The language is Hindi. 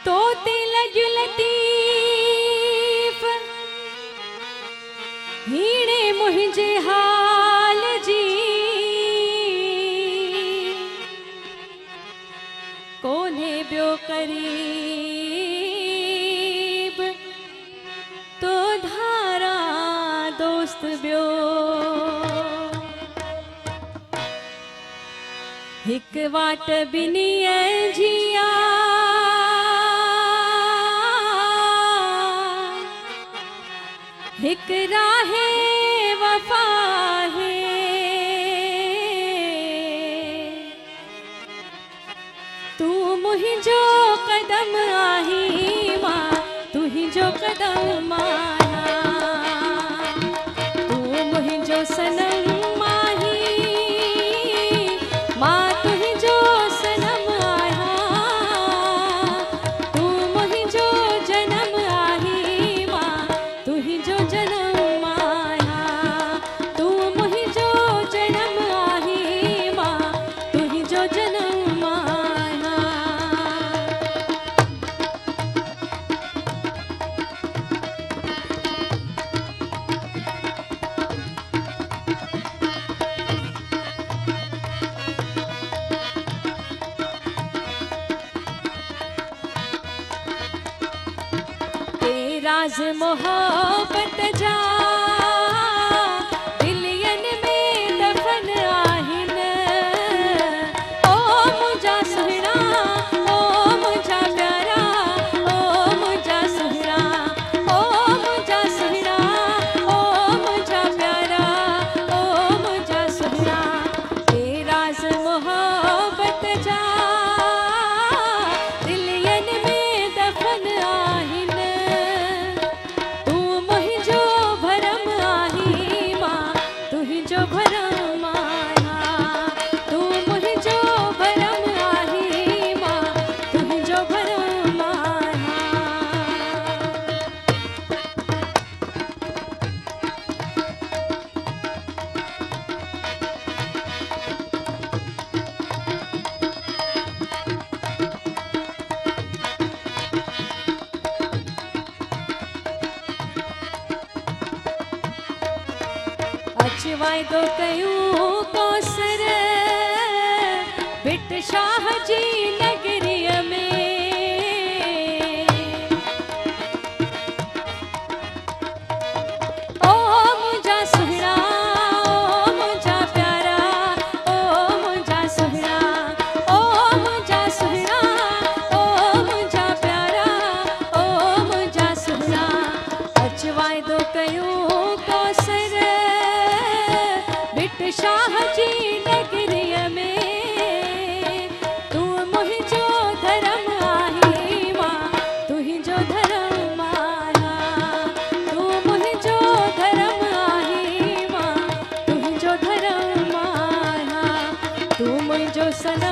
तो दिल लतीफ हीणे मुझे हाल जी कोने ब्यो करीब तो धारा दोस्त ब्यो हिक वाट बिनी जिया हिक राहे वफा है तू मुहिंजो कदम आही मां तू ही जो कदम आया तू मुहिंजो सनम आही मां तू ही जो सनम आया तू मुहिंजो जन्म आही मां तू ही जो जन्म आया तू मुहिंजो जन्म आही मां तू ही जो जन्म आया। राज मोहब्बत जा दिलियन में दफन आहिन ओ मुझा सुहरा ओ मुझा प्यारा ओ मुझा सुहरा ओ मुझा सुहरा ओ मुझा प्यारा ओ मुझा सुहरा ए राज मोहब्बत जा दिलियन में दफन आहिन वायदो कयूं कौसर बिट शाह जी नगरीअ में ओ मुझा सुहरा ओ मुझा प्यारा ओ मुझा सुहरा ओ मुझा सुहरा ओ मुझा प्यारा ओ मुझा सुहरा अच वायदो कयूं कौसर शाह जी नगरीअ में तू मुहिंजो धर्म आही मां तू ही जो धर्म आया तू मुहिंजो धर्म आही मां तू ही जो धर्म आया तू मुहिंजो सनम